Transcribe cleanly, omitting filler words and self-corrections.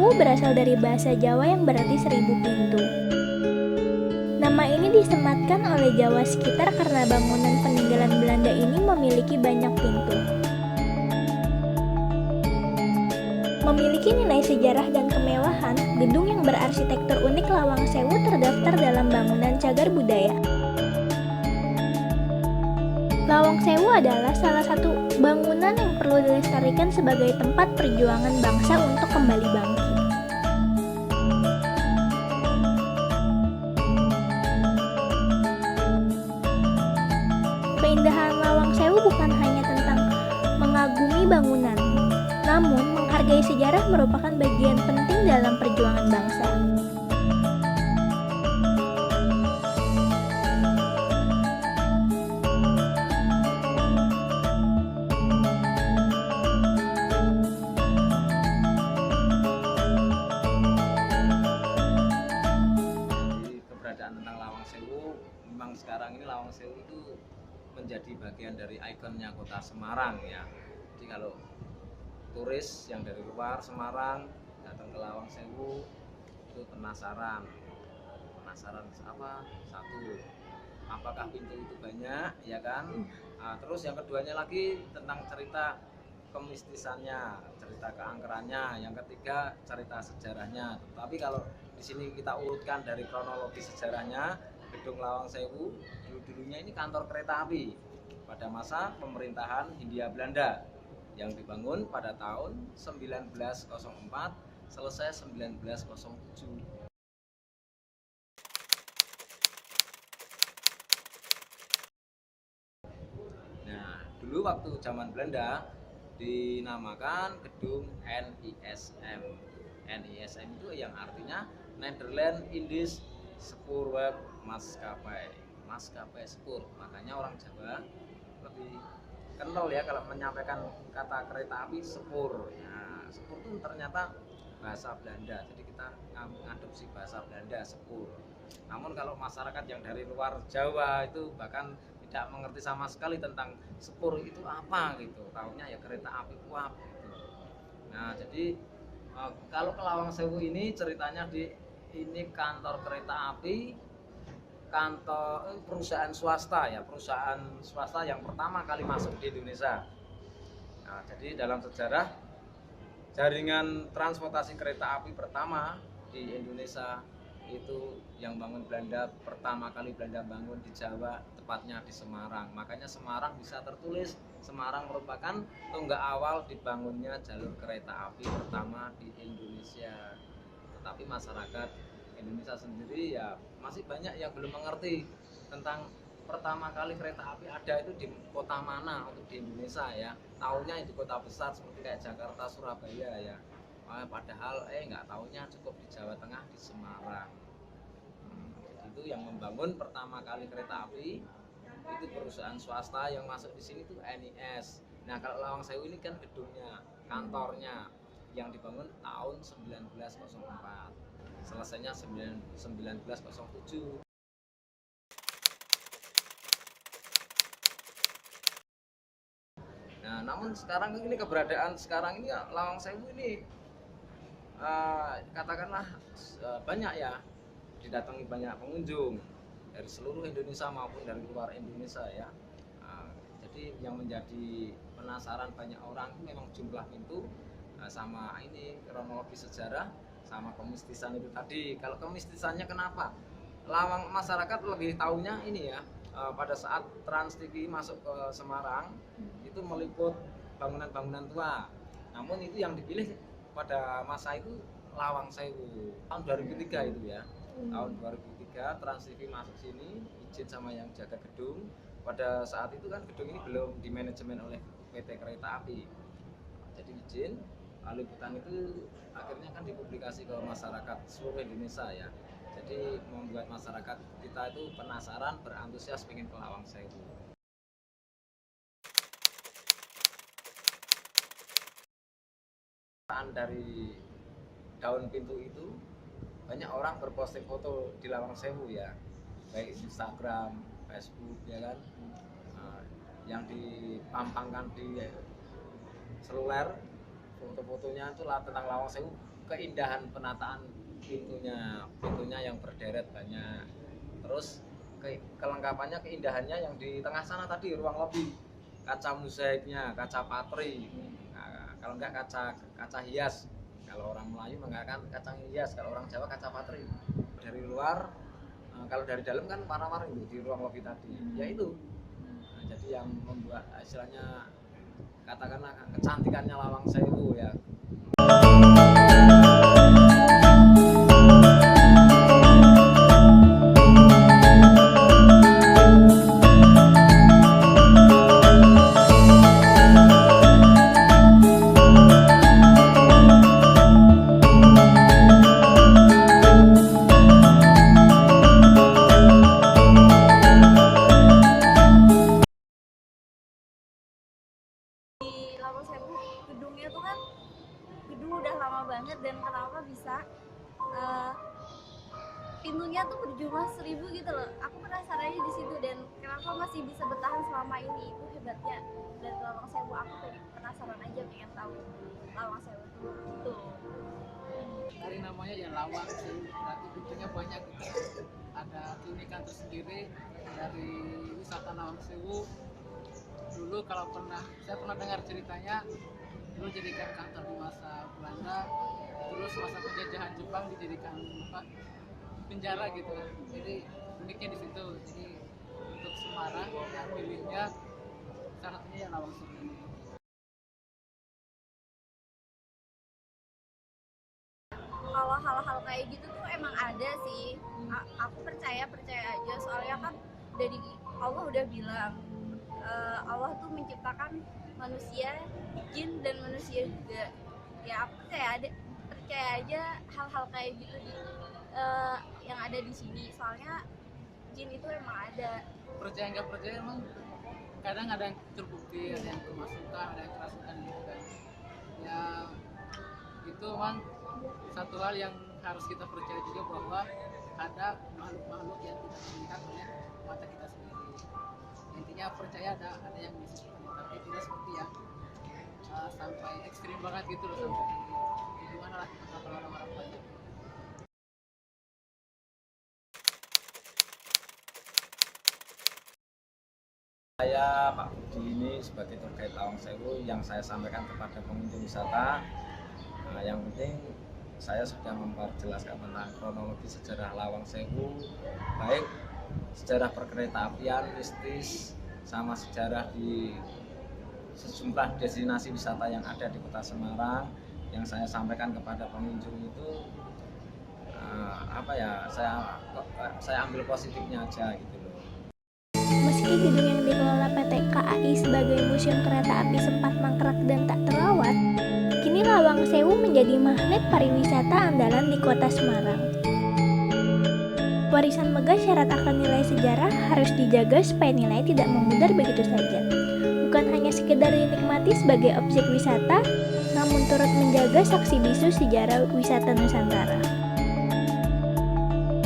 Sewu berasal dari bahasa Jawa yang berarti 1000 pintu. Nama ini disematkan oleh Jawa sekitar karena bangunan peninggalan Belanda ini memiliki banyak pintu. Memiliki nilai sejarah dan kemewahan, gedung yang berarsitektur unik Lawang Sewu terdaftar dalam bangunan cagar budaya. Lawang Sewu adalah salah satu bangunan yang perlu dilestarikan sebagai tempat perjuangan bangsa untuk kembali bangkit. Keindahan Lawang Sewu bukan hanya tentang mengagumi bangunan, namun menghargai sejarah merupakan bagian penting dalam perjuangan bangsa. Keberadaan tentang Lawang Sewu, memang sekarang ini Lawang Sewu itu menjadi bagian dari ikonnya kota Semarang ya. Jadi kalau turis yang dari luar Semarang datang ke Lawang Sewu itu penasaran apa? Satu, apakah pintu itu banyak ya kan? Nah, terus yang keduanya lagi tentang cerita kemistisannya, cerita keangkerannya, yang ketiga cerita sejarahnya. Tapi kalau di sini kita urutkan dari kronologi sejarahnya, gedung Lawang Sewu dulunya ini kantor kereta api pada masa pemerintahan Hindia Belanda yang dibangun pada tahun 1904 selesai 1907. Nah, dulu waktu zaman Belanda dinamakan gedung NISM. NISM itu yang artinya Nederland Indisch Spoorweg Maskapai. Maskapai Spur. Makanya orang Jawa lebih kental ya kalau menyampaikan kata kereta api sepur. Nah, sepur itu ternyata bahasa Belanda. Jadi kita ngadopsi bahasa Belanda sepur. Namun kalau masyarakat yang dari luar Jawa itu bahkan tidak mengerti sama sekali tentang sepur itu apa gitu. Taunya ya kereta api uap gitu. Nah, jadi kalau ke Lawang Sewu ini ceritanya ini kantor kereta api, kantor perusahaan swasta ya, perusahaan swasta yang pertama kali masuk di Indonesia. Nah, jadi dalam sejarah jaringan transportasi kereta api pertama di Indonesia itu yang bangun Belanda, pertama kali Belanda bangun di Jawa, tepatnya di Semarang. Makanya Semarang bisa tertulis Semarang merupakan tonggak awal dibangunnya jalur kereta api pertama di Indonesia. Tetapi masyarakat Indonesia sendiri ya masih banyak yang belum mengerti tentang pertama kali kereta api ada itu di kota mana untuk di Indonesia ya. Taunya di kota besar seperti kayak Jakarta, Surabaya ya. Padahal nggak taunya cukup di Jawa Tengah, di Semarang. Itu yang membangun pertama kali kereta api itu perusahaan swasta yang masuk di sini tuh NIS. Nah, kalau Lawang Sewu ini kan gedungnya, kantornya yang dibangun tahun 1904. Selesainya 1907. Nah, namun sekarang ini keberadaan sekarang ini ya, Lawang Sewu ini katakanlah banyak ya, didatangi banyak pengunjung dari seluruh Indonesia maupun dari luar Indonesia ya. Jadi yang menjadi penasaran banyak orang itu memang jumlah pintu, sama ini kronologi sejarah, sama kemistisan itu tadi. Kalau kemistisannya kenapa? Lawang masyarakat lebih tahunya ini ya, pada saat Trans TV masuk ke Semarang itu meliput bangunan-bangunan tua. Namun itu yang dipilih pada masa itu Lawang Sewu tahun 2003 itu ya. Tahun 2003 Trans TV masuk sini, izin sama yang jaga gedung. Pada saat itu kan gedung ini belum dimanajemen oleh PT Kereta Api. Jadi izin, liputan itu akhirnya kan dipublikasi ke masyarakat seluruh Indonesia ya. Jadi membuat masyarakat kita itu penasaran, berantusias pengen ke Lawang Sewu. Dari daun pintu itu banyak orang berposting foto di Lawang Sewu ya, baik Instagram, Facebook ya kan, yang dipampangkan di seluler foto-fotonya itu tentang Lawang Sewu keindahan penataan pintunya yang berderet banyak. Terus kelengkapannya, keindahannya yang di tengah sana tadi, ruang lobi, kaca mozaiknya, kaca patri. Nah, kalau enggak kaca hias. Kalau orang Melayu mengatakan kaca hias, kalau orang Jawa kaca patri. Dari luar, kalau dari dalam kan warna-warni itu di ruang lobi tadi. Ya itu. Nah, jadi yang membuat istilahnya, katakanlah kecantikannya Lawang Sewu ya. Di Lawang Sewu gedungnya tuh kan gedung udah lama banget, dan kenapa bisa pintunya tuh berjumlah 1000 gitu loh. Aku penasarannya di situ, dan kenapa masih bisa bertahan selama ini, itu hebatnya dari Lawang Sewu. Aku penasaran aja, pengen tahu Lawang Sewu itu. Dari namanya ya Lawang Sewu, berarti pintunya banyak gitu. Ada keunikan tersendiri dari wisata Lawang Sewu. Dulu kalau saya pernah dengar ceritanya, dulu jadikan kantor di masa Belanda, terus masa penjajahan Jepang dijadikan penjara gitu. Jadi uniknya di situ. Jadi untuk Semarang yang pilihnya salah satunya yang Lawang Sewu ini. Kalau hal-hal kayak gitu tuh emang ada sih. Aku percaya aja, soalnya kan dari Allah udah bilang, Allah tuh menciptakan manusia, jin dan manusia juga. Ya aku percaya aja hal-hal kayak gitu yang ada di sini. Soalnya jin itu emang ada. Percaya nggak percaya emang kadang ada yang terbukti, ada yang kemasukan, ada yang kerasukan gitu kan. Ya itu emang satu hal yang harus kita percaya juga, bahwa ada makhluk-makhluk yang tidak terlihat oleh mata kita sendiri. Intinya percaya ada yang bisa seperti itu, tapi tidak seperti yang sampai ekstrim banget gitu loh, sampai gimana lah kata orang-orang banyak. Saya Pak Budi ini sebagai tour guide Lawang Sewu, yang saya sampaikan kepada pengunjung wisata, yang penting saya sudah memperjelaskan tentang kronologi sejarah Lawang Sewu, baik sejarah perkereta-apian, mistis, sama sejarah di sejumlah destinasi wisata yang ada di Kota Semarang. Yang saya sampaikan kepada pengunjung itu saya ambil positifnya aja gitu loh. Meski gedung yang dikelola PT KAI sebagai museum kereta api sempat mangkrak dan tak terawat, kini Lawang Sewu menjadi magnet pariwisata andalan di Kota Semarang. Warisan megah syarat akan nilai sejarah harus dijaga supaya nilai tidak memudar begitu saja. Bukan hanya sekedar dinikmati sebagai objek wisata, namun turut menjaga saksi bisu sejarah wisata Nusantara.